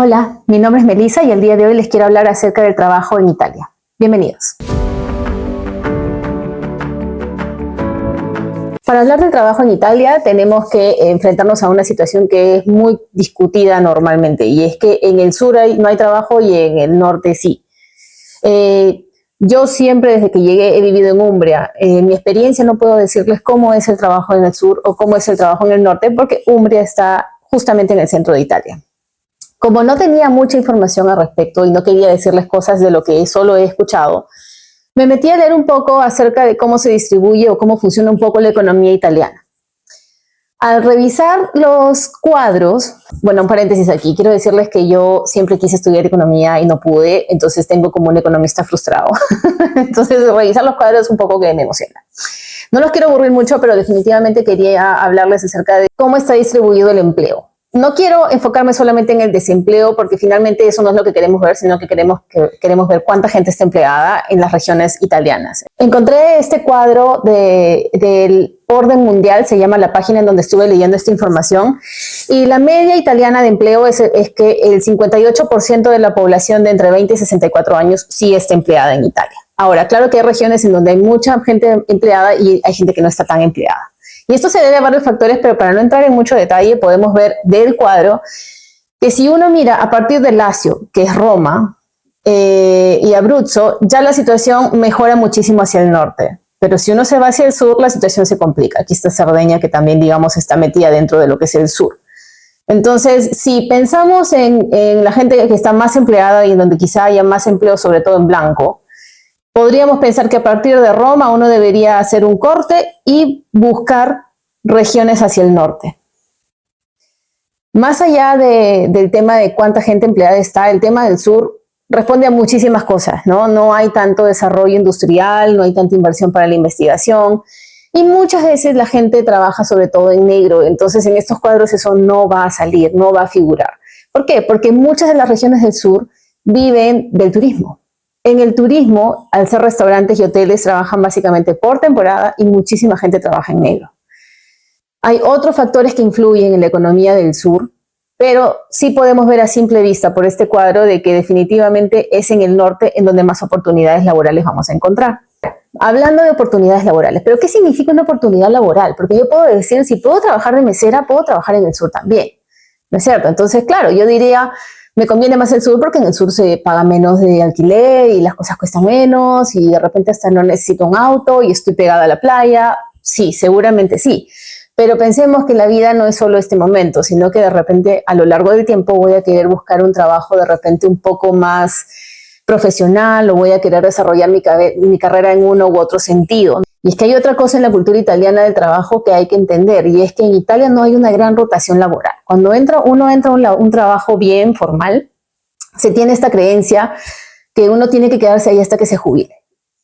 Hola, mi nombre es Melissa y el día de hoy les quiero hablar acerca del trabajo en Italia. Bienvenidos. Para hablar del trabajo en Italia tenemos que enfrentarnos a una situación que es muy discutida normalmente, y es que en el sur no hay trabajo y en el norte sí. Yo siempre desde que llegué he vivido en Umbria. En mi experiencia no puedo decirles cómo es el trabajo en el sur o cómo es el trabajo en el norte, porque Umbria está justamente en el centro de Italia. Como no tenía mucha información al respecto y no quería decirles cosas de lo que solo he escuchado, me metí a leer un poco acerca de cómo se distribuye o cómo funciona un poco la economía italiana. Al revisar los cuadros, bueno, un paréntesis aquí, quiero decirles que yo siempre quise estudiar economía y no pude, entonces tengo como un economista frustrado. Entonces revisar los cuadros es un poco que me emociona. No los quiero aburrir mucho, pero definitivamente quería hablarles acerca de cómo está distribuido el empleo. No quiero enfocarme solamente en el desempleo, porque finalmente eso no es lo que queremos ver, sino que queremos ver cuánta gente está empleada en las regiones italianas. Encontré este cuadro del orden mundial, se llama la página en donde estuve leyendo esta información, y la media italiana de empleo es que el 58% de la población de entre 20 y 64 años sí está empleada en Italia. Ahora, claro que hay regiones en donde hay mucha gente empleada y hay gente que no está tan empleada. Y esto se debe a varios factores, pero para no entrar en mucho detalle, podemos ver del cuadro que si uno mira a partir de Lazio, que es Roma, y Abruzzo, ya la situación mejora muchísimo hacia el norte. Pero si uno se va hacia el sur, la situación se complica. Aquí está Cerdeña, que también, digamos, está metida dentro de lo que es el sur. Entonces, si pensamos en la gente que está más empleada y en donde quizá haya más empleo, sobre todo en blanco, podríamos pensar que a partir de Roma uno debería hacer un corte y buscar regiones hacia el norte. Más allá del tema de cuánta gente empleada está, el tema del sur responde a muchísimas cosas, ¿no? No hay tanto desarrollo industrial, no hay tanta inversión para la investigación, y muchas veces la gente trabaja sobre todo en negro. Entonces en estos cuadros eso no va a salir, no va a figurar. ¿Por qué? Porque muchas de las regiones del sur viven del turismo. En el turismo, al ser restaurantes y hoteles, trabajan básicamente por temporada y muchísima gente trabaja en negro. Hay otros factores que influyen en la economía del sur, pero sí podemos ver a simple vista por este cuadro de que definitivamente es en el norte en donde más oportunidades laborales vamos a encontrar. Hablando de oportunidades laborales, ¿pero qué significa una oportunidad laboral? Porque yo puedo decir, si puedo trabajar de mesera, puedo trabajar en el sur también, ¿no es cierto? Entonces, claro, yo diría, me conviene más el sur porque en el sur se paga menos de alquiler y las cosas cuestan menos y de repente hasta no necesito un auto y estoy pegada a la playa. Sí, seguramente sí. Pero pensemos que la vida no es solo este momento, sino que de repente a lo largo del tiempo voy a querer buscar un trabajo de repente un poco más profesional o voy a querer desarrollar mi carrera en uno u otro sentido. Y es que hay otra cosa en la cultura italiana del trabajo que hay que entender, y es que en Italia no hay una gran rotación laboral. Cuando uno entra a un trabajo bien formal, se tiene esta creencia que uno tiene que quedarse ahí hasta que se jubile.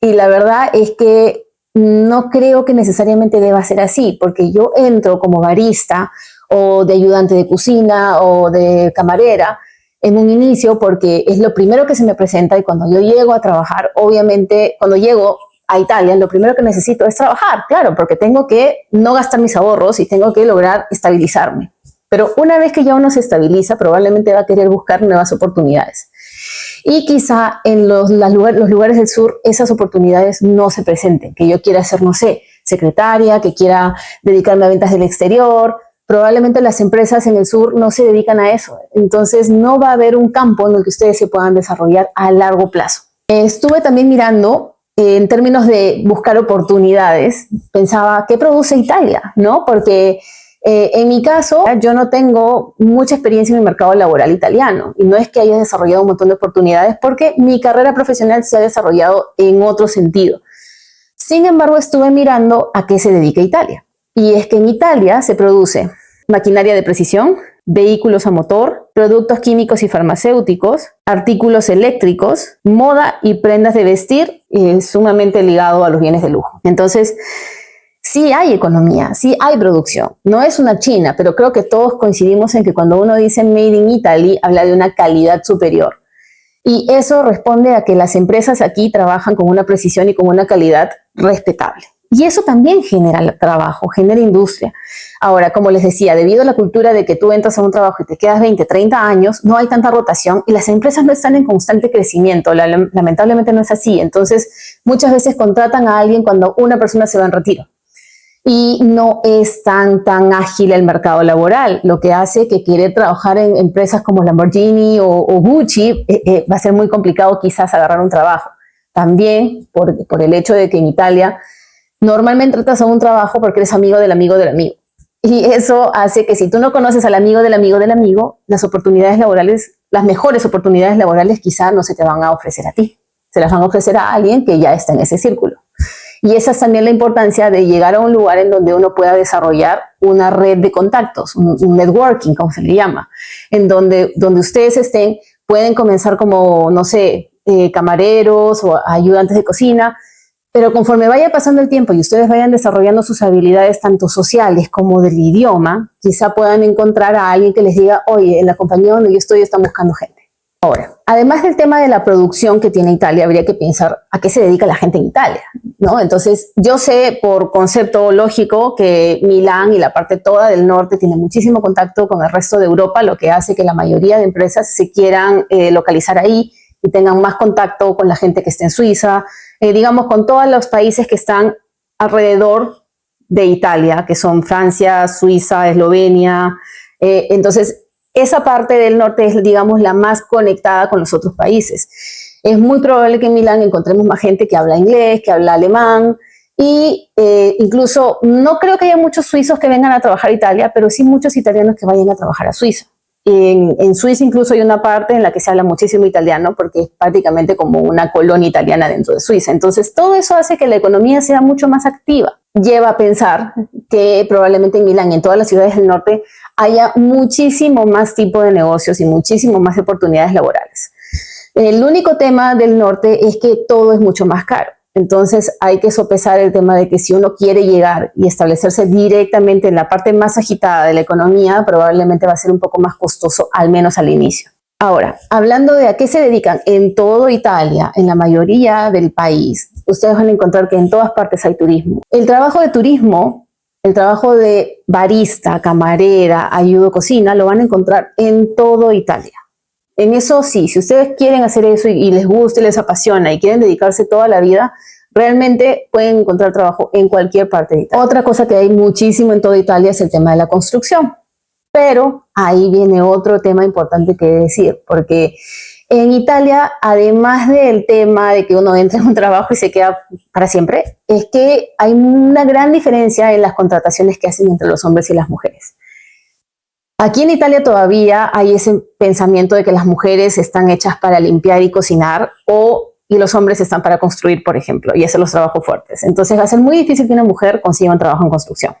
Y la verdad es que no creo que necesariamente deba ser así, porque yo entro como barista o de ayudante de cocina o de camarera en un inicio porque es lo primero que se me presenta, y cuando yo llego a trabajar, obviamente, cuando llego a Italia, lo primero que necesito es trabajar, claro, porque tengo que no gastar mis ahorros y tengo que lograr estabilizarme. Pero una vez que ya uno se estabiliza, probablemente va a querer buscar nuevas oportunidades. Y quizá en los lugares del sur esas oportunidades no se presenten, que yo quiera ser, no sé, secretaria, que quiera dedicarme a ventas del exterior. Probablemente las empresas en el sur no se dedican a eso. Entonces no va a haber un campo en el que ustedes se puedan desarrollar a largo plazo. Estuve también mirando en términos de buscar oportunidades. Pensaba, ¿qué produce Italia? ¿No? Porque en mi caso, yo no tengo mucha experiencia en el mercado laboral italiano, y no es que haya desarrollado un montón de oportunidades porque mi carrera profesional se ha desarrollado en otro sentido. Sin embargo, estuve mirando a qué se dedica Italia. Y es que en Italia se produce maquinaria de precisión, vehículos a motor, productos químicos y farmacéuticos, artículos eléctricos, moda y prendas de vestir, sumamente ligado a los bienes de lujo. Entonces, sí hay economía, sí hay producción. No es una China, pero creo que todos coincidimos en que cuando uno dice Made in Italy, habla de una calidad superior. Y eso responde a que las empresas aquí trabajan con una precisión y con una calidad respetable. Y eso también genera trabajo, genera industria. Ahora, como les decía, debido a la cultura de que tú entras a un trabajo y te quedas 20, 30 años, no hay tanta rotación y las empresas no están en constante crecimiento. Lamentablemente no es así. Entonces, muchas veces contratan a alguien cuando una persona se va en retiro. Y no es tan ágil el mercado laboral, lo que hace que querer trabajar en empresas como Lamborghini o Gucci va a ser muy complicado quizás agarrar un trabajo. También por el hecho de que en Italia normalmente tratas a un trabajo porque eres amigo del amigo del amigo. Y eso hace que si tú no conoces al amigo del amigo del amigo, las oportunidades laborales, las mejores oportunidades laborales quizás no se te van a ofrecer a ti. Se las van a ofrecer a alguien que ya está en ese círculo. Y esa es también la importancia de llegar a un lugar en donde uno pueda desarrollar una red de contactos, un networking, como se le llama, en donde ustedes estén, pueden comenzar como, no sé, camareros o ayudantes de cocina, pero conforme vaya pasando el tiempo y ustedes vayan desarrollando sus habilidades tanto sociales como del idioma, quizá puedan encontrar a alguien que les diga, oye, en la compañía donde yo estoy están buscando gente. Ahora, además del tema de la producción que tiene Italia, habría que pensar a qué se dedica la gente en Italia, ¿no? Entonces, yo sé por concepto lógico que Milán y la parte toda del norte tiene muchísimo contacto con el resto de Europa, lo que hace que la mayoría de empresas se quieran localizar ahí y tengan más contacto con la gente que está en Suiza, digamos, con todos los países que están alrededor de Italia, que son Francia, Suiza, Eslovenia. Entonces, esa parte del norte es, digamos, la más conectada con los otros países. Es muy probable que en Milán encontremos más gente que habla inglés, que habla alemán, y incluso no creo que haya muchos suizos que vengan a trabajar a Italia, pero sí muchos italianos que vayan a trabajar a Suiza. En Suiza incluso hay una parte en la que se habla muchísimo italiano porque es prácticamente como una colonia italiana dentro de Suiza. Entonces todo eso hace que la economía sea mucho más activa. Lleva a pensar que probablemente en Milán y en todas las ciudades del norte haya muchísimo más tipo de negocios y muchísimo más oportunidades laborales. El único tema del norte es que todo es mucho más caro. Entonces hay que sopesar el tema de que si uno quiere llegar y establecerse directamente en la parte más agitada de la economía, probablemente va a ser un poco más costoso, al menos al inicio. Ahora, hablando de a qué se dedican en todo Italia, en la mayoría del país, ustedes van a encontrar que en todas partes hay turismo. El trabajo de turismo, el trabajo de barista, camarera, ayudo cocina, lo van a encontrar en todo Italia. En eso sí, si ustedes quieren hacer eso y les gusta y les apasiona y quieren dedicarse toda la vida, realmente pueden encontrar trabajo en cualquier parte de Italia. Otra cosa que hay muchísimo en toda Italia es el tema de la construcción. Pero ahí viene otro tema importante que decir, porque en Italia, además del tema de que uno entra en un trabajo y se queda para siempre, es que hay una gran diferencia en las contrataciones que hacen entre los hombres y las mujeres. Aquí en Italia todavía hay ese pensamiento de que las mujeres están hechas para limpiar y cocinar y los hombres están para construir, por ejemplo, y hacer los trabajos fuertes. Entonces va a ser muy difícil que una mujer consiga un trabajo en construcción.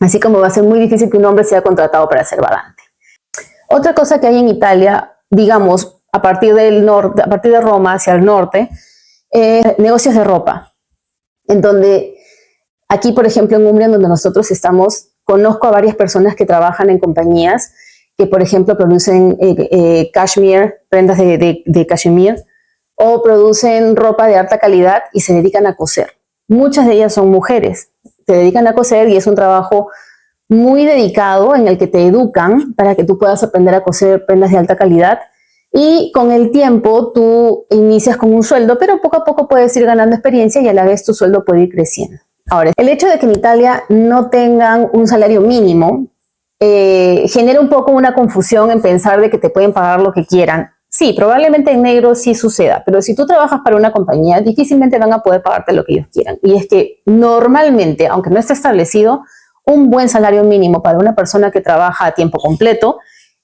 Así como va a ser muy difícil que un hombre sea contratado para ser badante. Otra cosa que hay en Italia, digamos, a partir del norte, a partir de Roma hacia el norte, negocios de ropa. En donde, aquí por ejemplo en Umbria, donde nosotros estamos, conozco a varias personas que trabajan en compañías que, por ejemplo, producen cashmere, prendas de cashmere, o producen ropa de alta calidad y se dedican a coser. Muchas de ellas son mujeres, se dedican a coser y es un trabajo muy dedicado en el que te educan para que tú puedas aprender a coser prendas de alta calidad y con el tiempo tú inicias con un sueldo, pero poco a poco puedes ir ganando experiencia y a la vez tu sueldo puede ir creciendo. Ahora, el hecho de que en Italia no tengan un salario mínimo genera un poco una confusión en pensar de que te pueden pagar lo que quieran. Sí, probablemente en negro sí suceda, pero si tú trabajas para una compañía, difícilmente van a poder pagarte lo que ellos quieran. Y es que normalmente, aunque no esté establecido, un buen salario mínimo para una persona que trabaja a tiempo completo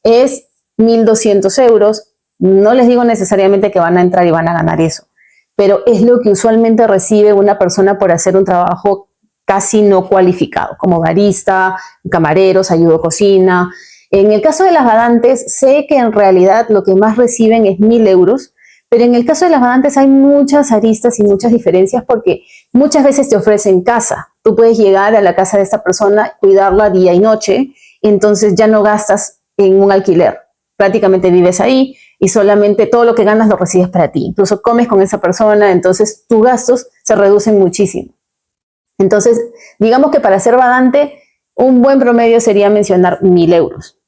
es 1.200 euros. No les digo necesariamente que van a entrar y van a ganar eso, pero es lo que usualmente recibe una persona por hacer un trabajo casi no cualificado, como barista, camareros, ayudo cocina. En el caso de las badantes, sé que en realidad lo que más reciben es 1.000 euros, pero en el caso de las badantes hay muchas aristas y muchas diferencias porque muchas veces te ofrecen casa. Tú puedes llegar a la casa de esta persona, cuidarla día y noche, y entonces ya no gastas en un alquiler. Prácticamente vives ahí y solamente todo lo que ganas lo recibes para ti. Incluso comes con esa persona, entonces tus gastos se reducen muchísimo. Entonces, digamos que para ser vagante, un buen promedio sería mencionar 1.000 euros.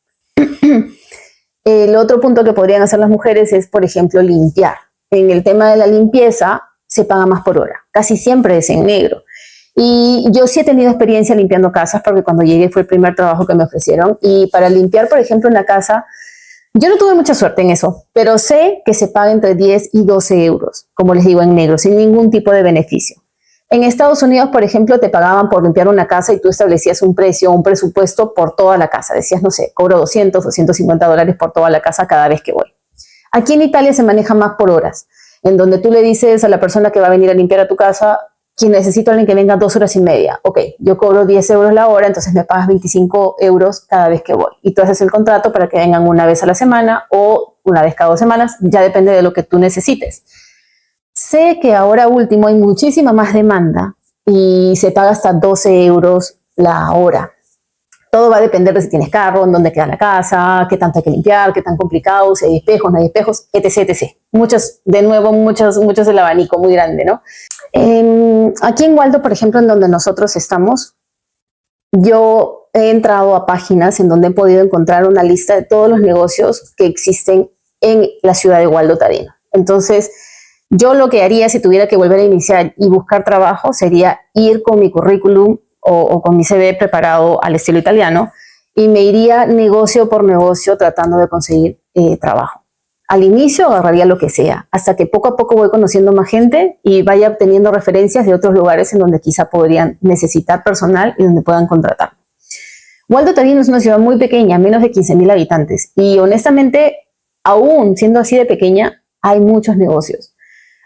El otro punto que podrían hacer las mujeres es, por ejemplo, limpiar. En el tema de la limpieza se paga más por hora, casi siempre es en negro. Y yo sí he tenido experiencia limpiando casas porque cuando llegué fue el primer trabajo que me ofrecieron. Y para limpiar, por ejemplo, una casa, yo no tuve mucha suerte en eso, pero sé que se paga entre 10 y 12 euros, como les digo, en negro, sin ningún tipo de beneficio. En Estados Unidos, por ejemplo, te pagaban por limpiar una casa y tú establecías un precio, un presupuesto por toda la casa. Decías, no sé, cobro 200 o $150 por toda la casa cada vez que voy. Aquí en Italia se maneja más por horas, en donde tú le dices a la persona que va a venir a limpiar a tu casa, que necesito a alguien que venga 2 horas y media. Ok, yo cobro 10 euros la hora, entonces me pagas 25 euros cada vez que voy. Y tú haces el contrato para que vengan una vez a la semana o una vez cada 2 semanas, ya depende de lo que tú necesites. Sé que ahora último hay muchísima más demanda y se paga hasta 12 euros la hora. Todo va a depender de si tienes carro, en dónde queda la casa, qué tanto hay que limpiar, qué tan complicado, si hay espejos, no hay espejos, etc, etc. Muchos del abanico muy grande, ¿no? Aquí en Waldo, por ejemplo, en donde nosotros estamos, yo he entrado a páginas en donde he podido encontrar una lista de todos los negocios que existen en la ciudad de Waldo Tadino. Entonces, yo lo que haría si tuviera que volver a iniciar y buscar trabajo sería ir con mi currículum o con mi CV preparado al estilo italiano y me iría negocio por negocio tratando de conseguir trabajo. Al inicio agarraría lo que sea, hasta que poco a poco voy conociendo más gente y vaya obteniendo referencias de otros lugares en donde quizá podrían necesitar personal y donde puedan contratar. Waldo Tadino es una ciudad muy pequeña, menos de 15.000 habitantes, y honestamente, aún siendo así de pequeña, hay muchos negocios.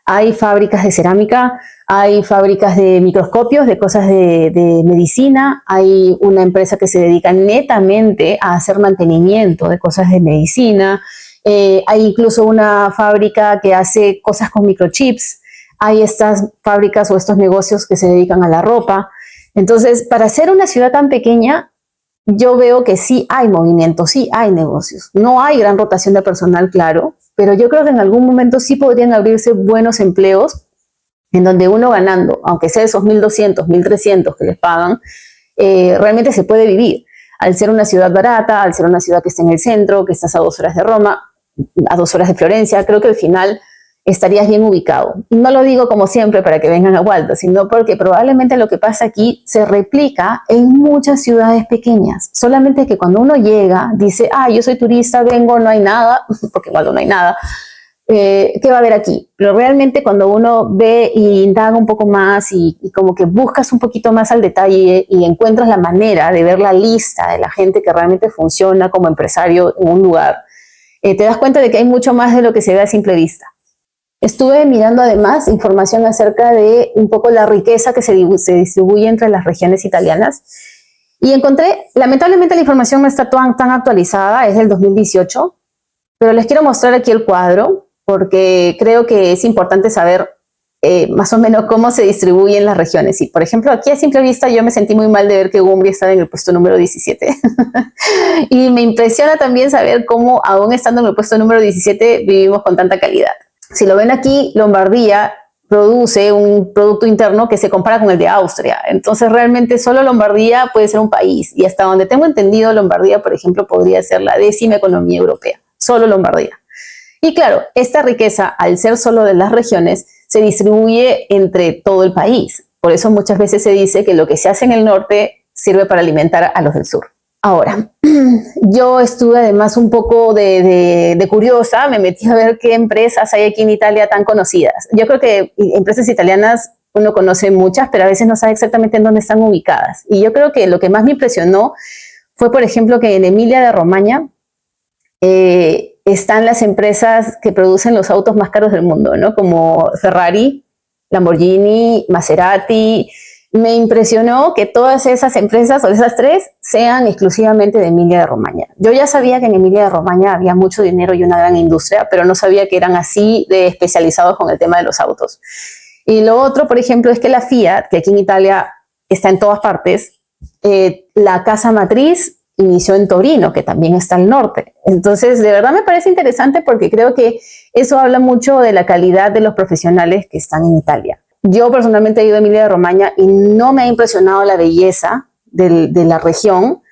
Hay fábricas de cerámica, hay fábricas de microscopios, de cosas de medicina, hay una empresa que se dedica netamente a hacer mantenimiento de cosas de medicina, hay incluso una fábrica que hace cosas con microchips, hay estas fábricas o estos negocios que se dedican a la ropa. Entonces, para ser una ciudad tan pequeña, yo veo que sí hay movimiento, sí hay negocios. No hay gran rotación de personal, claro, pero yo creo que en algún momento sí podrían abrirse buenos empleos en donde uno ganando, aunque sea esos 1.200, 1.300 que les pagan, realmente se puede vivir. Al ser una ciudad barata, al ser una ciudad que está en el centro, que estás a 2 horas de Roma, a 2 horas de Florencia, creo que al final estarías bien ubicado. No lo digo como siempre para que vengan a Waldo, sino porque probablemente lo que pasa aquí se replica en muchas ciudades pequeñas. Solamente que cuando uno llega, dice, yo soy turista, vengo, no hay nada, porque en Waldo no hay nada. ¿Qué va a haber aquí? Pero realmente cuando uno ve y indaga un poco más y como que buscas un poquito más al detalle y encuentras la manera de ver la lista de la gente que realmente funciona como empresario en un lugar, te das cuenta de que hay mucho más de lo que se ve a simple vista. Estuve mirando además información acerca de un poco la riqueza que se distribuye entre las regiones italianas y encontré, lamentablemente la información no está tan actualizada, es del 2018, pero les quiero mostrar aquí el cuadro porque creo que es importante saber más o menos cómo se distribuyen las regiones. Y por ejemplo, aquí a simple vista yo me sentí muy mal de ver que Umbria estaba en el puesto número 17. Y me impresiona también saber cómo, aún estando en el puesto número 17, vivimos con tanta calidad. Si lo ven aquí, Lombardía produce un producto interno que se compara con el de Austria. Entonces, realmente solo Lombardía puede ser un país. Y hasta donde tengo entendido, Lombardía, por ejemplo, podría ser la 10ª economía europea. Solo Lombardía. Y claro, esta riqueza, al ser solo de las regiones, se distribuye entre todo el país. Por eso muchas veces se dice que lo que se hace en el norte sirve para alimentar a los del sur. Ahora, yo estuve además un poco de curiosa, me metí a ver qué empresas hay aquí en Italia tan conocidas. Yo creo que empresas italianas uno conoce muchas, pero a veces no sabe exactamente en dónde están ubicadas. Y yo creo que lo que más me impresionó fue, por ejemplo, que en Emilia de Romagna están las empresas que producen los autos más caros del mundo, ¿no? Como Ferrari, Lamborghini, Maserati. Me impresionó que todas esas empresas, o esas tres, sean exclusivamente de Emilia de Romagna. Yo ya sabía que en Emilia de Romagna había mucho dinero y una gran industria, pero no sabía que eran así de especializados con el tema de los autos. Y lo otro, por ejemplo, es que la Fiat, que aquí en Italia está en todas partes, la casa matriz inició en Torino, que también está al norte. Entonces, de verdad me parece interesante porque creo que eso habla mucho de la calidad de los profesionales que están en Italia. Yo personalmente he ido a Emilia-Romagna y no me ha impresionado la belleza de la región,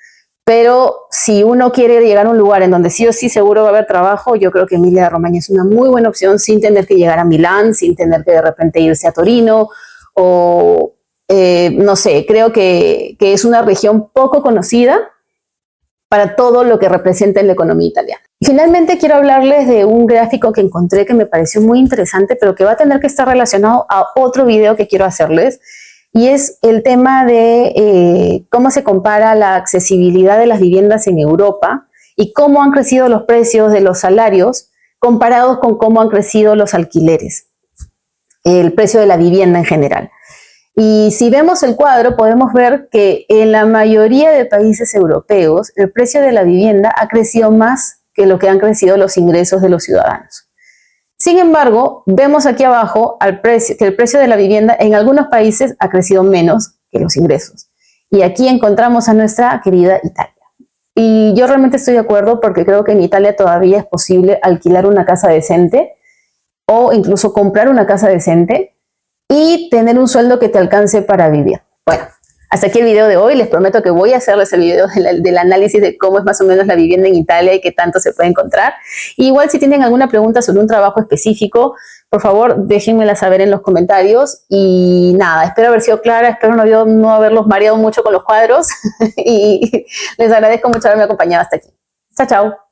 pero si uno quiere llegar a un lugar en donde sí o sí seguro va a haber trabajo, yo creo que Emilia-Romagna es una muy buena opción sin tener que llegar a Milán, sin tener que de repente irse a Torino o no sé, creo que es una región poco conocida para todo lo que representa en la economía italiana. Y finalmente quiero hablarles de un gráfico que encontré que me pareció muy interesante, pero que va a tener que estar relacionado a otro video que quiero hacerles, y es el tema de cómo se compara la accesibilidad de las viviendas en Europa y cómo han crecido los precios de los salarios comparados con cómo han crecido los alquileres, el precio de la vivienda en general. Y si vemos el cuadro, podemos ver que en la mayoría de países europeos el precio de la vivienda ha crecido más que lo que han crecido los ingresos de los ciudadanos. Sin embargo, vemos aquí abajo que el precio de la vivienda en algunos países ha crecido menos que los ingresos. Y aquí encontramos a nuestra querida Italia. Y yo realmente estoy de acuerdo porque creo que en Italia todavía es posible alquilar una casa decente o incluso comprar una casa decente y tener un sueldo que te alcance para vivir. Bueno, hasta aquí el video de hoy. Les prometo que voy a hacerles el video del análisis de cómo es más o menos la vivienda en Italia y qué tanto se puede encontrar. Y igual si tienen alguna pregunta sobre un trabajo específico, por favor déjenmela saber en los comentarios. Y nada, espero haber sido clara, espero no haberlos mareado mucho con los cuadros y les agradezco mucho haberme acompañado hasta aquí. Chao, chao.